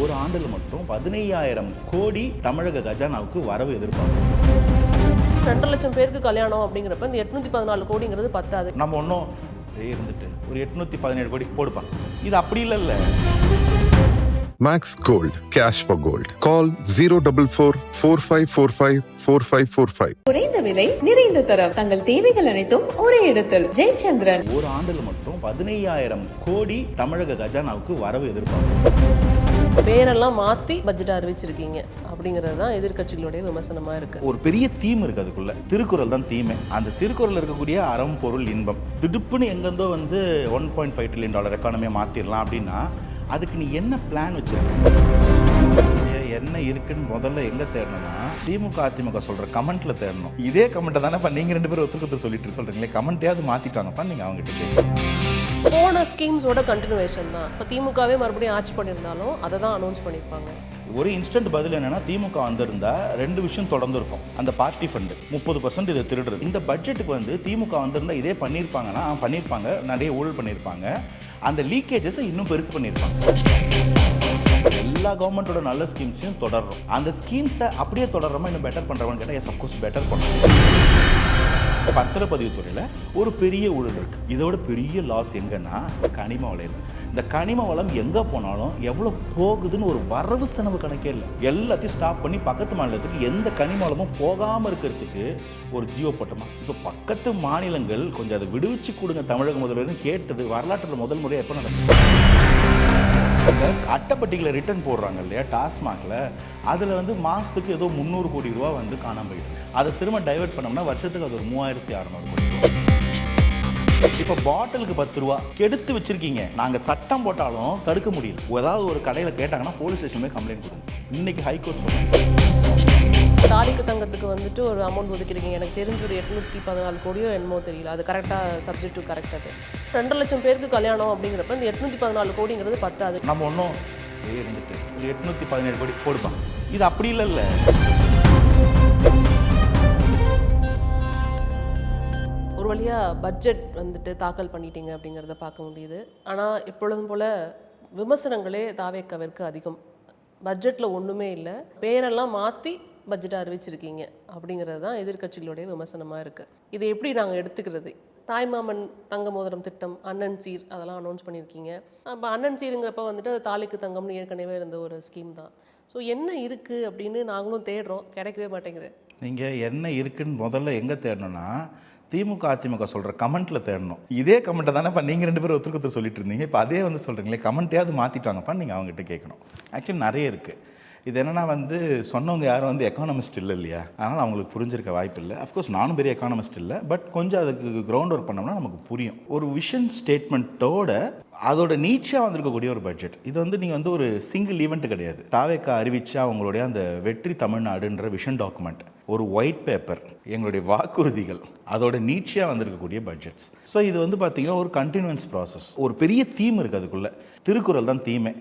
ஒரு ஆண்டில் மட்டும் 15,000 கோடி தமிழக கஜானாவுக்கு வரவு எதிர்பார்க்கும். 2 லட்சம் பேருக்கு கல்யாணம் அப்படிங்கிறப்ப இந்த 814 கோடிங்கிறது பத்தாது. நம்ம ஒன்றும் இருந்துட்டு ஒரு 817 கோடி போடுப்பா, இது அப்படி இல்லைல்ல. Max Gold, cash for gold. Call 044-4545-4545. குறைந்த விலை நிறைந்த தரம், தங்கள் தேவைகள் அனைத்தும் ஒரே இடத்தில். ஜெயச்சந்திரன். ஒரு ஆண்டில் மட்டும் 15,000 கோடி தமிழக கஜானாவுக்கு வரவு எதிர்பார்க்கும். பேரெல்லாம் மாற்றி பட்ஜெட் அறிவிச்சிருக்கீங்க அப்படிங்கிறது தான் எதிர்க்கட்சிகளுடைய விமர்சனமாக இருக்குது. ஒரு பெரிய தீம் இருக்குது அதுக்குள்ள. திருக்குறள் தான் தீமே. அந்த திருக்குறள் இருக்கக்கூடிய அறம் பொருள் இன்பம் திடுப்புன்னு எங்கேருந்தோ வந்து $1.5 trillion எக்கானமியை மாற்றிடலாம் அப்படின்னா அதுக்கு நீ என்ன பிளான் வச்சிருக்க? என்ன இருக்குன்னு முதல்ல எங்கே தேடணும்னா திமுக அதிமுக சொல்கிற கமெண்ட்ல தேடணும். இதே கமெண்ட்டை தானேப்பா நீங்கள் 2 பேரும் ஒருத்தருக்கு சொல்லிட்டு சொல்கிறீங்களே, கமெண்ட்டையாவது மாற்றிட்டாங்கப்பா நீங்கள் அவங்ககிட்ட கேட்கணும். போன ஸ்கீம்ஸோட கண்டினியூவேஷன் தான். இப்போ திமுகவே மறுபடியும் ஆட்சி பண்ணியிருந்தாலும் அதை தான் அனௌன்ஸ் பண்ணியிருப்பாங்க. ஒரு இன்ஸ்டன்ட் பதில் என்னன்னா, திமுக வந்திருந்தா 2 விஷயம் தொடர்ந்து இருக்கும். அந்த பார்ட்டி ஃபண்டு 30% இதை திருடுறது. இந்த பட்ஜெட்டுக்கு வந்து திமுக வந்திருந்தா இதே பண்ணியிருப்பாங்கன்னா பண்ணியிருப்பாங்க, நிறைய ஊழல் பண்ணியிருப்பாங்க, அந்த லீக்கேஜஸை இன்னும் பெருசு பண்ணியிருப்பாங்க. எல்லா கவர்மெண்ட்டோட நல்ல ஸ்கீம்ஸையும் தொடர்றோம். அந்த ஸ்கீம்ஸை அப்படியே தொடர்றோமா இன்னும் பெட்டர் பண்ணுறோம்னு கேட்டால் எஸ் அஃப்கோர்ஸ் பெட்டர் பண்ணுறோம். பத்திரப்பதிவுத்துறையில் ஒரு பெரிய ஊழல் இருக்குது. இதோட பெரிய லாஸ் எங்கன்னா கனிம வளம். இந்த கனிம வளம் எங்கே போனாலும் எவ்வளோ போகுதுன்னு ஒரு வரவு செலவு கணக்கே இல்லை. எல்லாத்தையும் ஸ்டாப் பண்ணி பக்கத்து மாநிலத்துக்கு எந்த கனிம வளமும் போகாமல் இருக்கிறதுக்கு ஒரு ஜியோ போட்டோமா. இப்போ பக்கத்து மாநிலங்கள் கொஞ்சம் அதை விடுவிச்சு கொடுங்க தமிழக முதல்வர்னு கேட்டது வரலாற்றில் முதல் முறையாக எப்போ நடக்குது? அட்டைப்பட்டிகளை ரிட்டர்ன் போடுறாங்க இல்லையா டாஸ்மாகில், அதில் வந்து மாதத்துக்கு ஏதோ 300 கோடி ரூபா வந்து காணாமல் போயிடுது. அதை திரும்ப டைவெர்ட் பண்ணோம்னா வருஷத்துக்கு அது ஒரு 3,600 கோடி ரூபா. இப்போ பாட்டிலுக்கு 10 ரூபா கெடுத்து வச்சிருக்கீங்க. நாங்கள் சட்டம் போட்டாலும் தடுக்க முடியல. ஏதாவது ஒரு கடையில் கேட்டாங்கன்னா போலீஸ் ஸ்டேஷன் கம்ப்ளைண்ட் கொடுங்க. இன்னைக்கு ஹைகோர்ட் சொல்லுங்க. தாலிக்கு தங்கத்துக்கு வந்துட்டு ஒரு அமௌண்ட் ஒதுக்கிருக்கீங்க. எனக்கு தெரிஞ்ச ஒரு 814 கோடியோ என்னமோ தெரியல. அது கரெக்டாக சப்ஜெக்ட் டு கரெக்ட். அது 2 லட்சம் பேருக்கு கல்யாணம் அப்படிங்கிறப்ப இந்த 814 கோடிங்கிறது பத்தாது. நம்ம ஒன்றும் இருந்துட்டு ஒரு 817 கோடி போடுப்பா, இது அப்படி இல்லைல்ல. ஒரு வழியாக பட்ஜெட் வந்துட்டு தாக்கல் பண்ணிட்டீங்க அப்படிங்கிறத பார்க்க முடியுது. ஆனால் எப்பொழுதும் போல் விமர்சனங்களே தாவேக்காவிற்கு அதிகம். பட்ஜெட்டில் ஒன்றுமே இல்லை, பேரெல்லாம் மாற்றி பட்ஜெட்டை அறிவிச்சிருக்கீங்க அப்படிங்கிறது தான் எதிர்க்கட்சிகளுடைய விமர்சனமாக இருக்குது. இதை எப்படி நாங்கள் எடுத்துக்கிறது? தாய்மாமன் தங்க மோதிரம் திட்டம், அண்ணன் சீர் அதெல்லாம் அனௌன்ஸ் பண்ணியிருக்கீங்க. அப்போ அண்ணன் சீருங்கிறப்ப வந்துட்டு அது தாலிக்கு தங்கம்னு ஏற்கனவே இருந்த ஒரு ஸ்கீம் தான். ஸோ என்ன இருக்குது அப்படின்னு நாங்களும் தேடுறோம், கிடைக்கவே மாட்டேங்குது. நீங்கள் என்ன இருக்குன்னு முதல்ல எங்கே தேடணும்னா திமுக அதிமுக சொல்கிற கமெண்ட்டில் தேடணும். இதே கமெண்ட்டை தானேப்பா நீங்கள் 2 பேரும் ஒருத்தருக்கு சொல்லிட்டு இருந்தீங்க, இப்போ அதே வந்து சொல்கிறீங்களே கமெண்ட்டையாவது மாற்றிட்டாங்கப்பா நீங்கள் அவங்ககிட்ட கேட்கணும். ஆக்சுவலி நிறைய இருக்குது. இது என்னென்னா வந்து சொன்னவங்க யாரும் வந்து எக்கானமிஸ்ட் இல்லை இல்லையா, அதனால் அவங்களுக்கு புரிஞ்சிருக்க வாய்ப்பு இல்லை. அஃப்கோர்ஸ் நானும் பெரிய எக்கானமிஸ்ட் இல்லை, பட் கொஞ்சம் அதுக்கு கிரவுண்ட் ஒர்க் பண்ணோம்னா நமக்கு புரியும். ஒரு விஷன் ஸ்டேட்மெண்ட்டோட அதோட நீட்சியாக வந்திருக்கக்கூடிய ஒரு பட்ஜெட். இது வந்து நீங்கள் வந்து ஒரு சிங்கிள் ஈவெண்ட் கிடையாது. தாவேக்கா அறிவிச்சா அவங்களுடைய அந்த வெற்றி தமிழ்நாடுன்ற விஷன் டாக்குமெண்ட், ஒரு ஒயிட் பேப்பர், எங்களுடைய வாக்குறுதிகள், அதோட நீட்சியாக வந்திருக்கக்கூடிய பட்ஜெட்ஸ். ஸோ இது வந்து பார்த்திங்கன்னா ஒரு கண்டினியூஸ் ப்ராசஸ். ஒரு பெரிய தீம் இருக்குது அதுக்குள்ளே. திருக்குறள் தான் தீமே.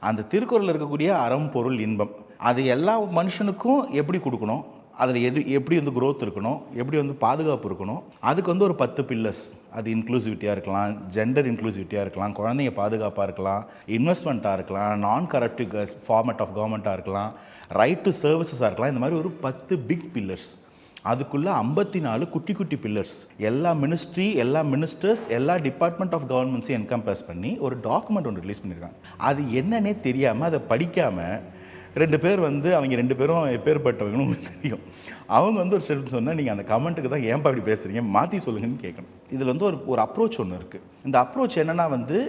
அந்த திருக்குறளில் இருக்கக்கூடிய அறம் பொருள் இன்பம், அது எல்லா மனுஷனுக்கும் எப்படி கொடுக்கணும், அதில் எப்படி வந்து க்ரோத் இருக்கணும், எப்படி வந்து பாதுகாப்பு இருக்கணும், அதுக்கு வந்து ஒரு 10 பில்லர்ஸ். அது இன்க்ளூசிவிட்டியாக இருக்கலாம், ஜெண்டர் இன்க்ளூசிவிட்டியாக இருக்கலாம், குழந்தைங்க பாதுகாப்பாக இருக்கலாம், இன்வெஸ்ட்மெண்ட்டாக இருக்கலாம், நான் கரப்டிவ் ஃபார்மேட் ஆஃப் கவர்மெண்ட்டாக இருக்கலாம், ரைட் டு சர்வீசஸாக இருக்கலாம். இந்த மாதிரி ஒரு 10 பிக் பில்லர்ஸ். அதுக்குள்ளே 54 குட்டி குட்டி பில்லர்ஸ். எல்லா மினிஸ்ட்ரி, எல்லா மினிஸ்டர்ஸ், எல்லா டிபார்ட்மெண்ட் ஆஃப் கவர்மெண்ட்ஸையும் என்கம்பஸ் பண்ணி ஒரு டாக்குமெண்ட் ஒன்று ரிலீஸ் பண்ணியிருக்காங்க. அது என்னன்னே தெரியாமல், அதை படிக்காமல் 2 பேர் வந்து அவங்க 2 பேரும் எப்பேற்பட்டவங்கன்னு உங்களுக்கு தெரியும். அவங்க வந்து ஒரு ஸ்டெப் சொன்னால் நீங்கள் அந்த கமெண்ட்டுக்கு தான் ஏன்பா இப்படி பேசுகிறீங்க, மாற்றி சொல்லுங்கன்னு கேட்கணும். இதில் வந்து ஒரு அப்ரோச் ஒன்று இருக்குது. இந்த அப்ரோச் என்னென்னா வந்து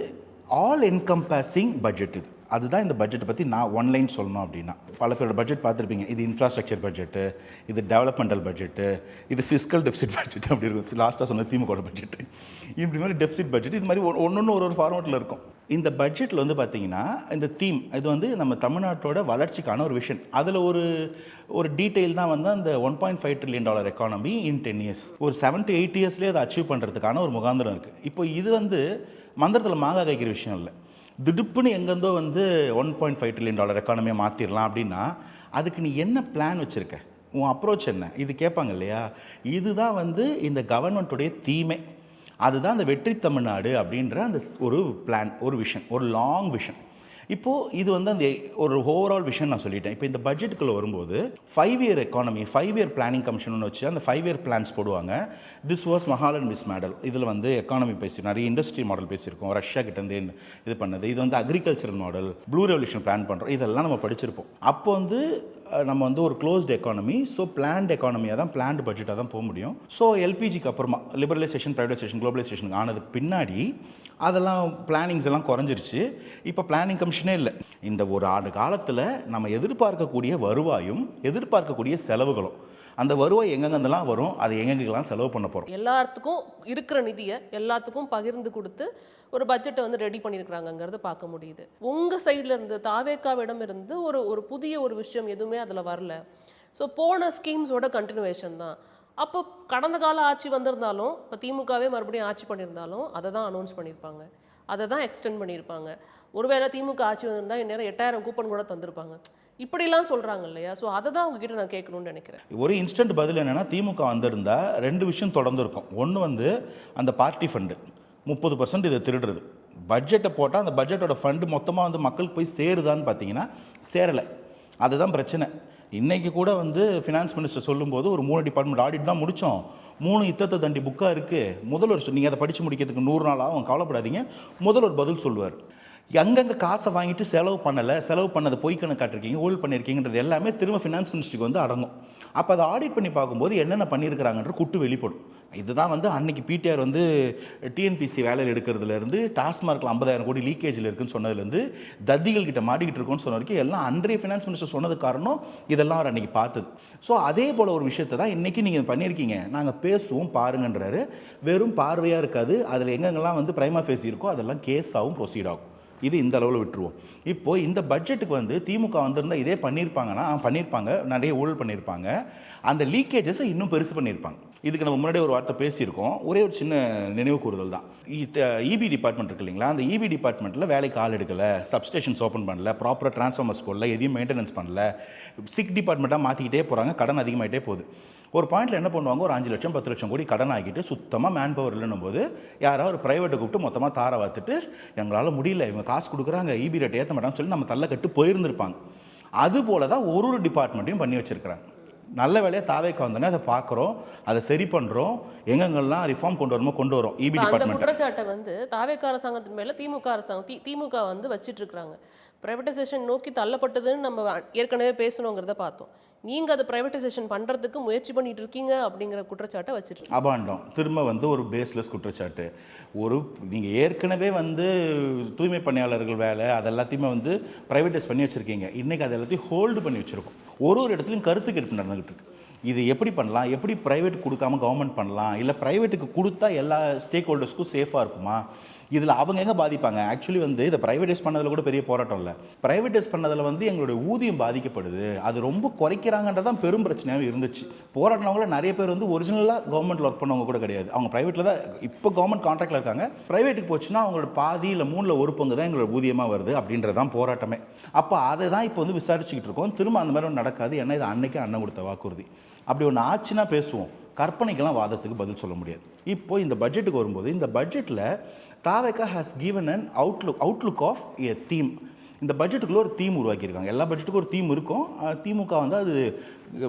ஆல் என்கம்பஸிங் பட்ஜெட். இது அதுதான் இந்த பட்ஜெட்டை பற்றி நான் ஒன்லைன் சொல்லணும் அப்படின்னா. பல பேரோட பட்ஜெட் பார்த்துருப்பீங்க. இது இன்ஃப்ராஸ்ட்ரக்சர் பட்ஜெட்டு, இது டெவலப்மெண்டல் பட்ஜெட்டு, இது ஃபிஸ்கல் டெஃபிசிட் பட்ஜெட் அப்படி இருக்கும். லாஸ்ட்டாக சொன்ன திமுக பட்ஜெட்டு, இப்படி மாதிரி டெஃபிசிட் பட்ஜெட், இது மாதிரி ஒன்று ஒரு ஃபார்மேட்டில் இருக்கும். இந்த பட்ஜெட்டில் வந்து பார்த்திங்கன்னா இந்த தீம் இது வந்து நம்ம தமிழ்நாட்டோட வளர்ச்சிக்கான ஒரு விஷன். அதில் ஒரு டீட்டெயில் தான் வந்து அந்த $1.5 trillion எக்கானமி இன் 10 years. ஒரு 7 to 8 yearsலேயே அதை அச்சீவ் பண்ணுறதுக்கான ஒரு முகாந்திரம் இருக்குது. இப்போ இது வந்து மந்திரத்தில் மாங்காய் காய்க்கிற விஷயம் இல்லை. திடுப்புன்னு எங்கேருந்தோ வந்து $1.5 trillion எக்கானமியை மாற்றிடலாம் அப்படின்னா அதுக்கு நீ என்ன பிளான் வச்சுருக்க, உன் அப்ரோச் என்ன, இது கேட்பாங்க இல்லையா. இதுதான் வந்து இந்த கவர்மெண்ட்டுடைய தீமே. அதுதான் அந்த வெற்றி தமிழ்நாடு அப்படின்ற அந்த ஒரு பிளான், ஒரு விஷன், ஒரு லாங் விஷன். இப்போது இது வந்து அந்த ஒரு ஓவரால் விஷயம் நான் சொல்லிட்டேன். இப்போ இந்த பட்ஜெட்டுக்குள்ளே வரும்போது 5-year economy 5-year planning commission வச்சு அந்த 5-year பிளான்ஸ் போடுவாங்க. This was Mahalanobis model. இதில் வந்து எக்கானமி பேசி நிறைய இண்டஸ்ட்ரி மாடல் பேசியிருக்கோம், ரஷ்யா கிட்டேருந்து இது பண்ணது. இது வந்து agricultural model, blue revolution plan பண்ணுறோம், இதெல்லாம் நம்ம படிச்சிருப்போம். அப்போ வந்து நம்ம வந்து ஒரு க்ளோஸ்ட் எக்கானமி, ஸோ பிளான்ட் எக்கானமியாக தான், பிளான்ட் பட்ஜெட்டாக தான் போக முடியும். ஸோ எல்பிஜிக்கு அப்புறமா லிபரலைசேஷன், ப்ரைவேடைசேஷன், குளோபலைசேஷன் ஆனதுக்கு பின்னாடி அதெல்லாம் பிளானிங்ஸ் எல்லாம் குறைஞ்சிருச்சு. இப்போ பிளானிங் கமிஷனே இல்லை. இந்த ஒரு ஆண்டு காலத்தில் நம்ம எதிர்பார்க்கக்கூடிய வருவாயும் எதிர்பார்க்கக்கூடிய செலவுகளும், அந்த வருவாய் எங்கெங்கெல்லாம் வரும், அதை எங்கெங்கெல்லாம் செலவு பண்ண போகிறோம், எல்லாத்துக்கும் இருக்கிற நிதியை எல்லாத்துக்கும் பகிர்ந்து கொடுத்து ஒரு பட்ஜெட்டை வந்து ரெடி பண்ணியிருக்கிறாங்கங்கிறத பார்க்க முடியுது. உங்கள் சைடில் இருந்து தாவேக்காவிடம் இருந்து ஒரு புதிய ஒரு விஷயம் எதுவுமே அதில் வரல. ஸோ போன ஸ்கீம்ஸோட கண்டினியூவேஷன் தான். அப்போ கடந்த கால ஆட்சி வந்திருந்தாலும், இப்போ திமுகவே மறுபடியும் ஆட்சி பண்ணியிருந்தாலும் அதை தான் அனௌன்ஸ் பண்ணியிருப்பாங்க, அதை தான் எக்ஸ்டெண்ட் பண்ணியிருப்பாங்க. ஒருவேளை திமுக ஆட்சி வந்திருந்தால் இந்நேரம் 8000 கூப்பன் கூட தந்திருப்பாங்க. இப்படிலாம் சொல்கிறாங்க இல்லையா? ஸோ அதை தான் உங்ககிட்ட நான் கேட்கணும்னு நினைக்கிறேன். ஒரு இன்ஸ்டன்ட் பதில் என்னென்னா, திமுக வந்திருந்தா 2 விஷயம் தொடர்ந்து இருக்கும். ஒன்று வந்து அந்த பார்ட்டி ஃபண்டு 30% இதை திருடுறது. பட்ஜெட்டை போட்டால் அந்த பட்ஜெட்டோட ஃபண்டு மொத்தமாக வந்து மக்களுக்கு போய் சேருதான்னு பார்த்தீங்கன்னா சேரலை. அதுதான் பிரச்சனை. இன்றைக்கி கூட வந்து ஃபினான்ஸ் மினிஸ்டர் சொல்லும்போது ஒரு 3 டிபார்ட்மெண்ட் ஆடிட் தான் முடித்தோம், 3 யுத்தத்தை தண்டி புக்காக இருக்குது. முதல்வர் நீங்கள் அதை படித்து முடிக்கிறதுக்கு 100 நாள் ஆகும், கவலைப்படாதீங்க, முதல்வர் பதில் சொல்லுவார். எங்கெங்கே காசை வாங்கிட்டு செலவு பண்ணலை, செலவு பண்ணதை பொய் கணக்கு காட்டிருக்கீங்க, ஊழல் பண்ணியிருக்கீங்கன்றது எல்லாமே திரும்ப ஃபினான்ஸ் மினிஸ்ட்ரிக்கு வந்து அடங்கும். அப்போ அதை ஆடிட் பண்ணி பார்க்கும்போது என்னென்ன பண்ணியிருக்கிறாங்கன்ற குட்டு வெளிப்படும். இதுதான் வந்து அன்னைக்கு பிடிஆர் வந்து டிஎன்பிசி வேலையில் எடுக்கிறதுலேருந்து, டாஸ்மார்க்கில் 50,000 கோடி லீக்கேஜில் இருக்குன்னு சொன்னதுலேருந்து, தத்திகள் கிட்ட மாட்டிக்கிட்டு இருக்கோன்னு சொன்ன வரைக்கும் எல்லாம் அன்றைய ஃபினான்ஸ் மினிஸ்டர் சொன்னது காரணம் இதெல்லாம் அவர் அன்றைக்கி பார்த்தது. ஸோ அதே போல் ஒரு விஷயத்தை தான் இன்றைக்கி நீங்கள் பண்ணியிருக்கீங்க, நாங்கள் பேசுவோம் பாருங்கன்றாரு. வெறும் பார்வையாக இருக்காது, அதில் எங்கெங்கெல்லாம் வந்து பிரைமா ஃபேஸ் இருக்கோ அதெல்லாம் கேஸாகவும் ப்ரொசீட் ஆகும். இது இந்த அளவில் விட்டுருவோம். இப்போது இந்த பட்ஜெட்டுக்கு வந்து திமுக வந்திருந்தால் இதே பண்ணியிருப்பாங்கன்னா, பண்ணியிருப்பாங்க, நிறைய ஊழல் பண்ணியிருப்பாங்க, அந்த லீக்கேஜஸை இன்னும் பெருசு பண்ணியிருப்பாங்க. இதுக்கு நம்ம முன்னாடி ஒரு வார்த்தை பேசியிருக்கோம். ஒரே ஒரு சின்ன நினைவு கூறுதல் தான். இபி டிபார்ட்மெண்ட் இருக்கு இல்லைங்களா, அந்த இபி டிபார்ட்மெண்ட்டில் வேலைக்கு ஆள் எடுக்கலை, சப்ஸ்டேஷன்ஸ் ஓப்பன் பண்ணல, ப்ராப்பராக டிரான்ஸ்ஃபார்மர்ஸ் போடல, எதையும் மெயின்டெனன்ஸ் பண்ணல, சிக் டிபார்ட்மெண்ட்டாக மாற்றிக்கிட்டே போகிறாங்க, கடன் அதிகமாகிட்டே போகுது. ஒரு பாயிண்டில் என்ன பண்ணுவாங்க, ஒரு 5 லட்சம் 10 லட்சம் கோடி கடன் ஆகிட்டு சுத்தமாக மேன் பவர் இல்லைன்னும் போது யாராவது ஒரு ப்ரைவேட்டை கூப்பிட்டு மொத்தமாக தாரை வாத்துட்டு எங்களால் முடியல, இவங்க காசு கொடுக்குறாங்க, இபி ரேட் ஏற்ற மாட்டான்னு சொல்லி நம்ம தள்ள கட்டு போயிருந்திருப்பாங்க. அதுபோல தான் ஒரு டிபார்ட்மெண்ட்டையும் பண்ணி வச்சுருக்கிறாங்க. நல்ல வேலையாக தாவேக்கா வந்தோன்னே அதை பார்க்குறோம், அதை சரி பண்ணுறோம், எங்கெங்கெல்லாம் ரிஃபார்ம் கொண்டு வரணுமோ கொண்டு வரோம். இபி டிபார்ட்மெண்ட் குற்றச்சாட்டை வந்து தாவேக்கா அரசாங்கத்தின் மேலே திமுக வந்து வச்சிட்டு இருக்காங்க. பிரைவேட்டைசேஷன் நோக்கி தள்ளப்பட்டதுன்னு நம்ம ஏற்கனவே பேசணுங்கிறத பார்த்தோம். நீங்கள் அதை ப்ரைவேட்டைசேஷன் பண்ணுறதுக்கு முயற்சி பண்ணிட்டு இருக்கீங்க அப்படிங்கிற குற்றச்சாட்டை வச்சுட்டு அபாண்டம் திரும்ப வந்து ஒரு பேஸ்லெஸ் குற்றச்சாட்டு. நீங்கள் ஏற்கனவே வந்து தூய்மை பணியாளர்கள் வேலை அதெல்லாத்தையுமே வந்து ப்ரைவேட்டைஸ் பண்ணி வச்சுருக்கீங்க. இன்றைக்கி அது எல்லாத்தையும் ஹோல்டு பண்ணி வச்சுருக்கோம். ஒரு இடத்துலையும் கருத்து கேட்பு நடந்துகிட்டு இருக்கு. இது எப்படி பண்ணலாம், எப்படி ப்ரைவேட் கொடுக்காம கவர்மெண்ட் பண்ணலாம், இல்லை ப்ரைவேட்டுக்கு கொடுத்தா எல்லா ஸ்டேக் ஹோல்டர்ஸ்க்கும் சேஃபாக இருக்குமா, இதில் அவங்க எங்கே பாதிப்பாங்க. ஆக்சுவலி வந்து இதை ப்ரைவேடைஸ் பண்ணதில் கூட பெரிய போராட்டம் இல்லை, ப்ரைவேடைஸ் பண்ணதில் வந்து எங்களுடைய ஊதியம் பாதிக்கப்படுது, அது ரொம்ப குறைக்கிறாங்கன்றதான் பெரும் பிரச்சனையாகவே இருந்துச்சு. போராட்டினவங்கள நிறைய பேர் வந்து ஒரிஜினலாக கவர்மெண்ட்டில் ஒர்க் பண்ணவங்க கூட கிடையாது, அவங்க ப்ரைவேட்டில் தான் இப்போ கவர்மெண்ட் கான்ட்ராக்டில் இருக்காங்க. ப்ரைவேட்டுக்கு போச்சுன்னா அவங்களோட பாதி இல்லை 1/3 பங்கு தான் எங்களோட ஊதியமாக வருது அப்படின்றதான் போராட்டமே. அப்போ அதை தான் இப்போ வந்து விசாரிச்சுக்கிட்டு இருக்கோம். திரும்ப அந்த மாதிரி ஒன்று நடக்காது, ஏன்னா இது அன்னைக்கே அண்ணன் கொடுத்த வாக்குறுதி. அப்படி ஒன்று ஆச்சுன்னா பேசுவோம், கற்பனைக்கெல்லாம் வாதத்துக்கு பதில் சொல்ல முடியாது. இப்போ இந்த பட்ஜெட்டுக்கு வரும்போது இந்த பட்ஜெட்டில் தாவேக்கா has given an outlook of a theme. இந்த பட்ஜெட்டுக்குள்ளே ஒரு தீம் உருவாக்கியிருக்காங்க. எல்லா பட்ஜெட்டுக்கும் ஒரு தீம் இருக்கும். திமுக வந்து அது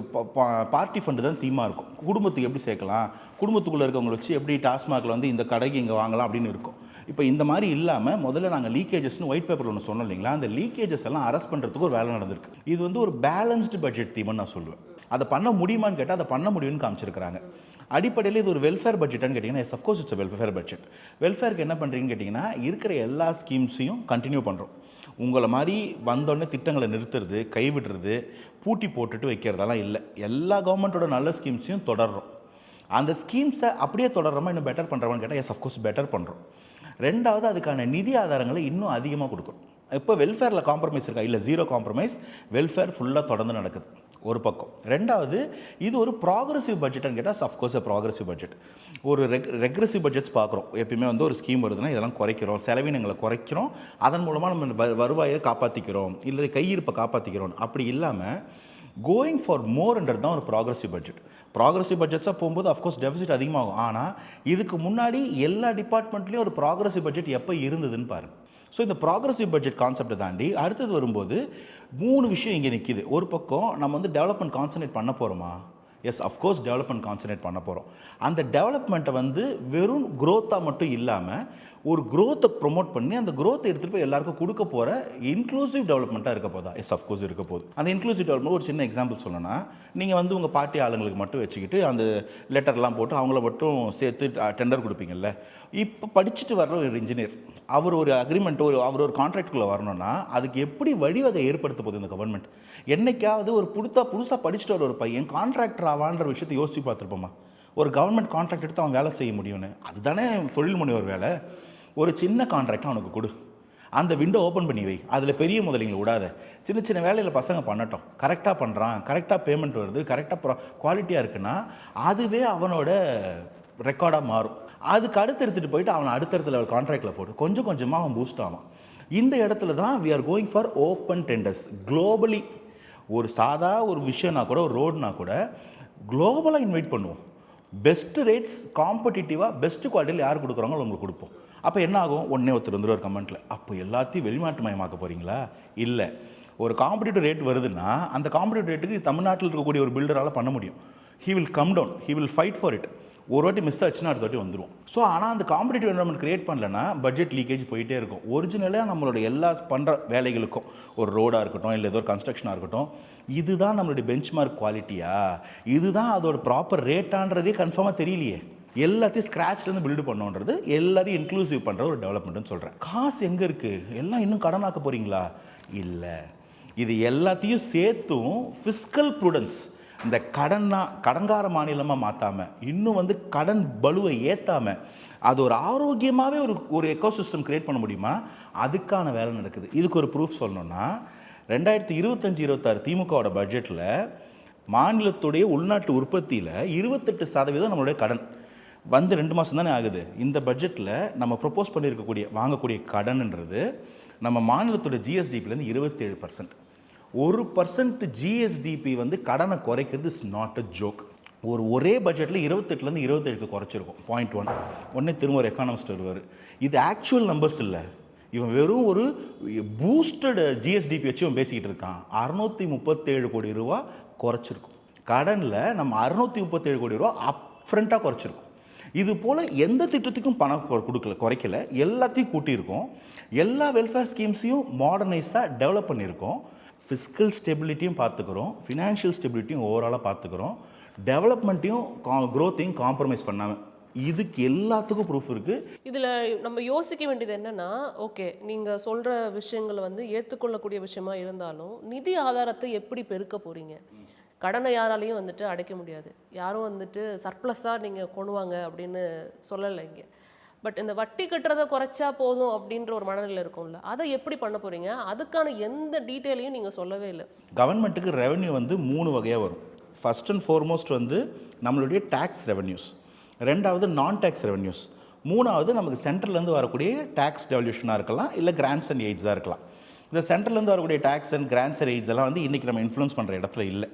பார்ட்டி ஃபண்டு தான் தீமாக இருக்கும். குடும்பத்துக்கு எப்படி சேர்க்கலாம், குடும்பத்துக்குள்ளே இருக்கவங்களை வச்சு எப்படி டாஸ்மாகில் வந்து இந்த கடைக்கு இங்கே வாங்கலாம் அப்படின்னு இருக்கும். இப்போ இந்த மாதிரி இல்லாமல் முதல்ல நாங்கள் லீக்கேஜஸ்னு ஒயிட் பேப்பரில் ஒன்று சொன்னோம் இல்லைங்களா, அந்த லீக்கேஜஸ் எல்லாம் அரெஸ்ட் பண்ணுறதுக்கு ஒரு வேலை நடந்திருக்கு. இது வந்து ஒரு பேலன்ஸ்டு பட்ஜெட் தீம்னு நான் சொல்லுவேன். அதை பண்ண முடியுமான்னு கேட்டால் அதை பண்ண முடியும்னு காமிச்சிருக்கிறாங்க. அடிப்படையில் இது ஒரு வெல்ஃபேர் பட்ஜெட்டான்னு கேட்டிங்கன்னா, அஃப்கோர்ஸ் இட்ஸ் வெல்ஃபேர் பட்ஜெட். வெல்ஃபேருக்கு என்ன பண்ணுறீங்கன்னு கேட்டிங்கன்னா, இருக்கிற எல்லா ஸ்கீம்ஸையும் கண்டினியூ பண்ணுறோம். உங்களை மாதிரி வந்தோடனே திட்டங்களை நிறுத்துறது, கைவிடுறது, பூட்டி போட்டுட்டு வைக்கிறதெல்லாம் இல்லை. எல்லா கவர்மெண்ட்டோட நல்ல ஸ்கீம்ஸையும் தொடர்றோம். அந்த ஸ்கீம்ஸை அப்படியே தொடர்றோமா, இன்னும் பெட்டர் பண்ணுறோமான்னு கேட்டால் அஃப்கோர்ஸ் பெட்டர் பண்ணுறோம். ரெண்டாவது, அதுக்கான நிதி ஆதாரங்களை இன்னும் அதிகமாக கொடுக்கும். இப்போ வெல்ஃபேரில் காம்ப்ரமைஸ் இருக்கா, இல்லை ஜீரோ காம்ப்ரமைஸ், வெல்ஃபேர் ஃபுல்லாக தொடர்ந்து நடக்குது ஒரு பக்கம். ரெண்டாவது, இது ஒரு ப்ராக்ரெசிவ் பட்ஜெட்னு கேட்டால் அஃப்கோர்ஸ் ப்ராக்ரெசிவ் பட்ஜெட். ஒரு ரெக்ரெசிவ் பட்ஜெட்ஸ் பார்க்குறோம். எப்பயுமே வந்து ஒரு ஸ்கீம் வருதுன்னா இதெல்லாம் குறைக்கிறோம், செலவினங்களை குறைக்கிறோம், அதன் மூலமாக நம்ம வருவாயை காப்பாற்றிக்கிறோம், இல்லை கையிருப்பை காப்பாற்றிக்கிறோம். அப்படி இல்லாமல் கோயிங் ஃபார் மோர்ன்றது தான் ஒரு ப்ராக்ரெசிவ் பட்ஜெட். ப்ராக்ரெசிவ் பட்ஜெட்ஸாக போகும்போது அஃப்கோர்ஸ் டெபிசிட் அதிகமாகும். ஆனால் இதுக்கு முன்னாடி எல்லா டிபார்ட்மெண்ட்லேயும் ஒரு ப்ராக்ரெசிவ் பட்ஜெட் எப்போ இருந்ததுன்னு பாருங்கள். ஸோ இந்த ப்ராக்ரஸிவ் பட்ஜெட் கான்செப்டை தாண்டி அடுத்தது வரும்போது 3 விஷயம் இங்கே நிற்கிது. ஒரு பக்கம் நம்ம வந்து டெவலப்மெண்ட் கான்சன்ட்ரேட் பண்ண போகிறோமா? எஸ், அஃப்கோர்ஸ் டெவலப்மெண்ட் கான்சன்ட்ரேட் பண்ண போகிறோம். அந்த டெவலப்மெண்ட்டை வந்து வெறும் க்ரோத்தாக மட்டும் இல்லாமல் ஒரு க்ரோத்தை ப்ரொமோட் பண்ணி அந்த க்ரோத்தை எடுத்துகிட்டு போய் எல்லாருக்கும் கொடுக்க போகிற இன்க்ளூசிவ் டெவலப்மெண்ட்டாக இருக்க போதா? எஸ், அஃப்கோர்ஸ் இருக்க போகுது. அந்த இன்க்ளூசிவ் டெவலப்மெண்ட் ஒரு சின்ன எக்ஸாம்பிள் சொல்லணும்னா, நீங்கள் வந்து உங்கள் பார்ட்டி ஆளுங்களுக்கு மட்டும் வச்சுக்கிட்டு அந்த லெட்டர்லாம் போட்டு அவங்கள மட்டும் சேர்த்து டெண்டர் கொடுப்பீங்கல்ல. இப்போ படிச்சுட்டு வர்ற ஒரு இன்ஜினியர் அவர் ஒரு அக்ரிமெண்ட் அவர் ஒரு கான்ட்ராக்டுக்குள்ளே வரணும்னா அதுக்கு எப்படி வழிவகை ஏற்படுத்த போகுது இந்த கவர்மெண்ட்? என்னைக்காவது ஒரு புதுசாக படிச்சுட்டு வர ஒரு பையன் கான்ட்ராக்டர் ஆவான்ற விஷயத்தை யோசிச்சு பார்த்துருப்போமா? ஒரு கவர்மெண்ட் கான்ட்ராக்ட் எடுத்து அவன் வேலை செய்ய முடியும்னு. அதுதானே தொழில் முனைவர் வேலை. ஒரு சின்ன கான்ட்ராக்ட் அவனுக்கு கொடு, அந்த விண்டோ ஓப்பன் பண்ணி வை, அதில் பெரிய முதலீங்களை விடாத, சின்ன சின்ன வேலையில் பசங்க பண்ணட்டும், கரெக்டாக பண்ணுறான், கரெக்டாக பேமெண்ட் வருது, கரெக்டாக குவாலிட்டியாக இருக்குன்னா அதுவே அவனோட ரெக்கார்டாக மாறும். அதுக்கு அடுத்து எடுத்துகிட்டு போயிட்டு அவனை அடுத்தடுத்த லெவல் கான்ட்ராக்டில் போட்டு கொஞ்சம் கொஞ்சமாக அவன் பூஸ்ட் ஆவான். இந்த இடத்துல தான் we are going for open tenders globally. ஒரு ஒரு விஷயம்னா கூட, ஒரு ரோடுனா கூட குளோபலாக இன்வைட் பண்ணுவோம். பெஸ்ட் ரேட்ஸ் காம்படிட்டிவாக பெஸ்ட் குவாலிட்டியில் யார் கொடுக்குறாங்களோ உங்களுக்கு கொடுப்போம். அப்போ என்ன ஆகும்? ஒருத்தர் வந்துடுவார் கமெண்ட்டில், அப்போ எல்லாத்தையும் வெளிநாட்டு மயமாக்க போகிறீங்களா? இல்லை, ஒரு காம்படிட்டிவ் ரேட் வருதுன்னா அந்த காம்படிட்டிவ் ரேட்டுக்கு தமிழ்நாட்டில் இருக்கக்கூடிய ஒரு பில்டரால் பண்ண முடியும். He will come down, he will fight for it. ஒரு வாட்டி மிஸ் ஆச்சுன்னா அடுத்த வாட்டி வந்துடும். ஸோ ஆனால் அந்த காம்படிட்டிவ் என்வரன்மெண்ட் கிரியேட் பண்ணலன்னா பட்ஜெட் லீக்கேஜ் போயிட்டே இருக்கும். ஒரிஜினலாக நம்மளோட எல்லா பண்ணுற வேலைகளுக்கும், ஒரு ரோடாக இருக்கட்டும், இல்லை ஏதோ ஒரு கன்ஸ்ட்ரக்ஷனாக இருக்கட்டும், இதுதான் நம்மளுடைய பெஞ்ச்மார்க் குவாலிட்டியா, இதுதான் அதோட ப்ராப்பர் ரேட்டான்றதே கன்ஃபார்மாக தெரியலையே. எல்லாத்தையும் ஸ்க்ராட்ச்லேருந்து பில்டு பண்ணோன்றது எல்லாரையும் இன்க்ளூசிவ் பண்ணுற ஒரு டெவலப்மெண்ட்னு சொல்கிறேன். காசு எங்கே இருக்குது? எல்லாம் இன்னும் கடனாக்க போகிறீங்களா? இல்லை, இது எல்லாத்தையும் சேர்த்தும் ஃபிஸ்கல் ப்ரூடன்ஸ், இந்த கடன்கார மாநிலமாக மாற்றாமல், இன்னும் வந்து கடன் பலுவை ஏற்றாமல் அது ஒரு ஆரோக்கியமாகவே ஒரு எக்கோசிஸ்டம் கிரியேட் பண்ண முடியுமா? அதுக்கான வேலை நடக்குது. இதுக்கு ஒரு ப்ரூஃப் சொல்லணும்னா 2025-26 திமுகவோட பட்ஜெட்டில் மாநிலத்துடைய உள்நாட்டு உற்பத்தியில் 28% நம்மளுடைய கடன் வந்து 2 மாதம் தானே ஆகுது. இந்த பட்ஜெட்டில் நம்ம ப்ரொப்போஸ் பண்ணியிருக்கக்கூடிய வாங்கக்கூடிய கடன்ன்றது நம்ம மாநிலத்தோட ஜிஎஸ்டிபிலேருந்து 27%. 1% ஜிஎஸ்டிபி வந்து கடனை குறைக்கிறது இஸ் நாட் அ ஜோக். ஒரே பட்ஜெட்டில் 28லேருந்து 27க்கு குறைச்சிருக்கும். 0.1 உடனே திரும்ப ஒரு எக்கானமிஸ்ட் வருவார், இது ஆக்சுவல் நம்பர்ஸ் இல்லை, இவன் வெறும் ஒரு பூஸ்டட் ஜிஎஸ்டிபி வச்சு இவன் பேசிக்கிட்டு இருக்கான். 637 கோடி ரூபா குறைச்சிருக்கும். கடனில் நம்ம 637 கோடி ரூபா அப்ஃப்ரண்ட்டாக குறைச்சிருக்கும். இது போல் எந்த திட்டத்துக்கும் பணம் குறைக்கல, எல்லாத்தையும் கூட்டியிருக்கோம். எல்லா வெல்ஃபேர் ஸ்கீம்ஸையும் மாடர்னைஸாக டெவலப் பண்ணியிருக்கோம். ஃபிஸ்கல் ஸ்டெபிலிட்டியும் பார்த்துக்கிறோம், ஃபினான்ஷியல் ஸ்டெபிலிட்டியும் ஓவராலாக பார்த்துக்கிறோம், டெவலப்மெண்ட்டையும் க்ரோத்தையும் காம்ப்ரமைஸ் பண்ணாமல். இதுக்கு எல்லாத்துக்கும் ப்ரூஃப் இருக்குது. இதில் நம்ம யோசிக்க வேண்டியது என்னென்னா, ஓகே நீங்கள் சொல்கிற விஷயங்களை வந்து ஏற்றுக்கொள்ளக்கூடிய விஷயமா இருந்தாலும் நிதி ஆதாரத்தை எப்படி பெருக்க போகிறீங்க? கடனை யாராலையும் வந்துட்டு அடைக்க முடியாது. யாரும் வந்துட்டு சர்ப்ளஸாக நீங்கள் கொண்டு வாங்க அப்படின்னு சொல்லலை இங்கே. பட் இந்த வட்டி கட்டுறதை குறைச்சா போதும் அப்படின்ற ஒரு மனநிலை இருக்கும்ல, அதை எப்படி பண்ண போகிறீங்க? அதுக்கான எந்த டீட்டெயிலையும் நீங்கள் சொல்லவே இல்லை. கவர்மெண்ட்டுக்கு ரெவன்யூ வந்து 3 வகையாக வரும். ஃபர்ஸ்ட் அண்ட் ஃபார்மோஸ்ட் வந்து நம்மளுடைய டேக்ஸ் ரெவன்யூஸ், 2வது நான் டேக்ஸ் ரெவன்யூஸ், 3வது நமக்கு சென்ட்ரல்லேருந்து வரக்கூடிய டேக்ஸ் டெவல்யூஷனாக இருக்கலாம், இல்லை கிராண்ட்ஸ் அண்ட் எய்ட்ஸாக இருக்கலாம். இந்த சென்ட்ரல்லேருந்து வரக்கூடிய tax and grants and aids எல்லாம் வந்து இன்றைக்கி நம்ம இன்ஃப்ளூன்ஸ் பண்ணுற இடத்துல இல்லை.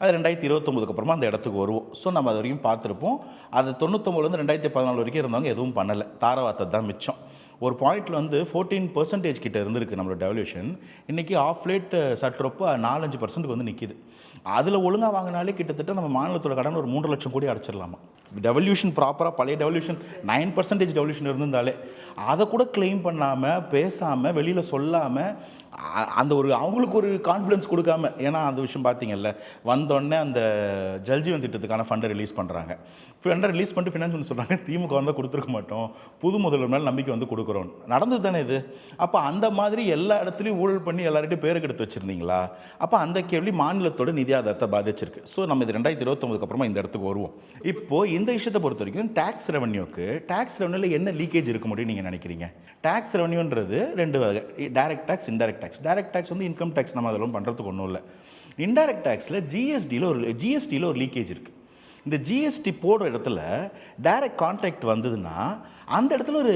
அது 2029 அப்புறமா அந்த இடத்துக்கு வருவோம். ஸோ நம்ம அது வரைக்கும் பார்த்துருப்போம். அது 99லேருந்து 2014 வரைக்கும் இருந்தவங்க எதுவும் பண்ணலை, தாரவாத்தது தான் மிச்சம். ஒரு பாயிண்டில் வந்து 14% கிட்ட இருந்திருக்கு நம்மளோட டெவல்யூஷன். இன்றைக்கி ஆஃப் லேட் சற்றொப்போ 4-5% வந்து நிற்கிது. அதில் ஒழுங்காக வாங்கினாலே கிட்டத்தட்ட நம்ம மாநிலத்தோட கடன் ஒரு 3 லட்சம் கோடி அடைச்சிடலாமா. டெவல்யூஷன் ப்ராப்பராக பழைய டெவல்யூஷன் 9% டெவல்யூஷன் இருந்திருந்தாலே அதை கூட கிளைம் பண்ணாமல், பேசாமல், வெளியில் சொல்லாமல், அந்த ஒரு அவங்களுக்கு ஒரு கான்ஃபிடன்ஸ் கொடுக்காம. ஏன்னா அந்த விஷயம் பார்த்தீங்கல்ல, வந்தோடனே அந்த ஜல்ஜீவன் திட்டத்துக்கான ஃபண்டை ரிலீஸ் பண்ணுறாங்க. ஃபண்டை ரிலீஸ் பண்ணிட்டு ஃபினான்ஸ் வந்து சொல்கிறாங்க, திமுக வந்தால் கொடுத்துருக்க மாட்டோம், புது முதல்வர் மேலே நம்பிக்கை வந்து கொடுக்குறோம். நடந்தது தானே இது. அப்போ அந்த மாதிரி எல்லா இடத்துலையும் ஊழல் பண்ணி எல்லார்கிட்டையும் பேருக்கு எடுத்து வச்சுருந்தீங்களா? அப்போ அந்த கேள்வி மாநிலத்தோட நிதி ஆதாரத்தை பாதிச்சிருக்கு. ஸோ நம்ம இது 2029 அப்புறமா இந்த இடத்துக்கு வருவோம். இப்போது இந்த விஷயத்தை பொறுத்த வரைக்கும் டேக்ஸ் ரெவன்யூவில் என்ன லீக்கேஜ் இருக்க முடியும் நீங்கள் நினைக்கிறீங்க? டேக்ஸ் ரெவன்யூன்றது 2 வகை, direct tax, indirect tax. Direct tax வந்து இன்கம் டேக்ஸ், நம்ம அதெல்லாம் பண்ணுறதுக்கு ஒன்றும் இல்லை. இன்டைரக்ட் டேக்ஸில் ஜிஎஸ்டியில் ஒரு லீக்கேஜ் இருக்குது. இந்த ஜிஎஸ்டி போடுற இடத்துல டைரக்ட் கான்ட்ராக்ட் வந்ததுன்னா அந்த இடத்துல ஒரு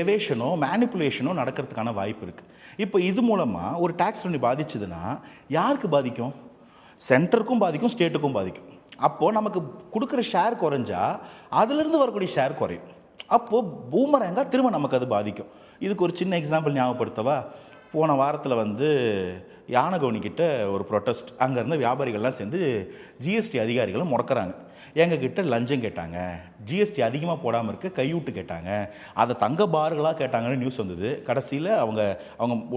எவேஷனோ மேனிப்புலேஷனோ நடக்கிறதுக்கான வாய்ப்பு இருக்குது. இப்போ இது மூலமாக ஒரு டேக்ஸ் ரெவன்யூ பாதிச்சதுன்னா யாருக்கு பாதிக்கும்? சென்டருக்கும் பாதிக்கும், ஸ்டேட்டுக்கும் பாதிக்கும். அப்போது நமக்கு கொடுக்குற ஷேர் குறைஞ்சா அதுலேருந்து வரக்கூடிய ஷேர் குறையும். அப்போது பூமரேங்காக திரும்ப நமக்கு அது பாதிக்கும். இதுக்கு ஒரு சின்ன எக்ஸாம்பிள் ஞாபகப்படுத்தவா? போன வாரத்தில் வந்து யானகவுனிக்கிட்ட ஒரு ப்ரொட்டஸ்ட், அங்கேருந்து வியாபாரிகள்லாம் சேர்ந்து ஜிஎஸ்டி அதிகாரிகளை முடக்கிறாங்க. எங்ககிட்ட லஞ்சம் கேட்டாங்க, ஜிஎஸ்டி அதிகமாக போடாமல் இருக்க கையூட்டு கேட்டாங்க, அதை தங்க பார்களாக கேட்டாங்கன்னு நியூஸ் வந்தது. கடைசியில் அவங்க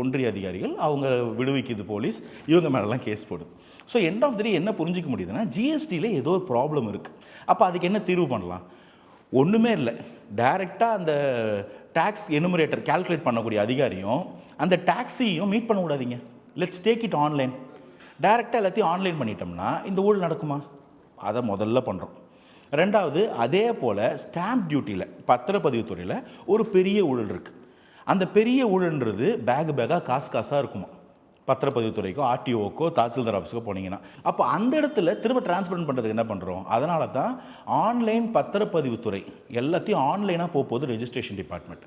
ஒன்றிய அதிகாரிகள் அவங்க விடுவிக்குது போலீஸ், இவங்க மேலெலாம் கேஸ் போடுது. ஸோ எண்ட் ஆஃப் தி டே என்ன புரிஞ்சிக்க முடியுதுன்னா, ஜிஎஸ்டியில் ஏதோ ஒரு ப்ராப்ளம் இருக்குது. அப்போ அதுக்கு என்ன தீர்வு பண்ணலாம்? ஒன்றுமே இல்லை. டைரெக்டாக அந்த டேக்ஸ் எனுமரேட்டர் கால்குலேட் பண்ணக்கூடிய அதிகாரியும் அந்த டேக்ஸையும் மீட் பண்ணக்கூடாதீங்க. Let's take it online. டைரெக்டாக எல்லாத்தையும் ஆன்லைன் பண்ணிட்டோம்னா இந்த ஊழல் நடக்குமா? அதை முதல்ல பண்ணுறோம். ரெண்டாவது, அதே போல் ஸ்டாம்ப் டியூட்டியில் பத்திரப்பதிவுத்துறையில் ஒரு பெரிய ஊழல் இருக்குது. அந்த பெரிய ஊழல்ன்றது பேக்காக காசாக இருக்குமா பத்திரப்பதிவுத்துறைக்கோ ஆர்டிஓக்கோ தாசில்தார் ஆஃபீஸுக்கோ போனீங்கன்னா. அப்போ அந்த இடத்துல திரும்ப டிரான்ஸ்பரண்ட் பண்ணுறதுக்கு என்ன பண்ணுறோம்? அதனால தான் ஆன்லைன் பத்திரப்பதிவுத்துறை எல்லாத்தையும் ஆன்லைனாக போகுது ரெஜிஸ்ட்ரேஷன் டிபார்ட்மெண்ட்.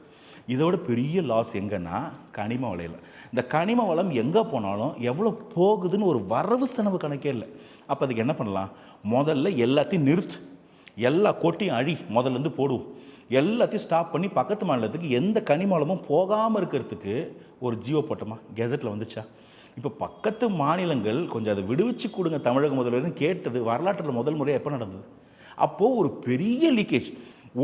இதோட பெரிய லாஸ் எங்கன்னா கனிம வலையில். இந்த கனிம வளம் எங்கே போனாலும் எவ்வளோ போகுதுன்னு ஒரு வரவு செலவு கணக்கே இல்லை. அப்போ அதுக்கு என்ன பண்ணலாம்? முதல்ல எல்லாத்தையும் நிறுத்து, எல்லா கோட்டையும் அழி, முதல்லேருந்து போடுவோம். எல்லாத்தையும் ஸ்டாப் பண்ணி பக்கத்து மாநிலத்துக்கு எந்த கனிம வளமும் போகாமல் இருக்கிறதுக்கு ஒரு ஜியோ போட்டோமா? கெசட்டில் வந்துச்சா? இப்போ பக்கத்து மாநிலங்கள் கொஞ்சம் அதை விடுவிச்சு கொடுங்க தமிழக முதல்வர்னு கேட்டது வரலாற்றில் முதல் முறையாக எப்போ நடந்தது? அப்போது ஒரு பெரிய லீக்கேஜ்.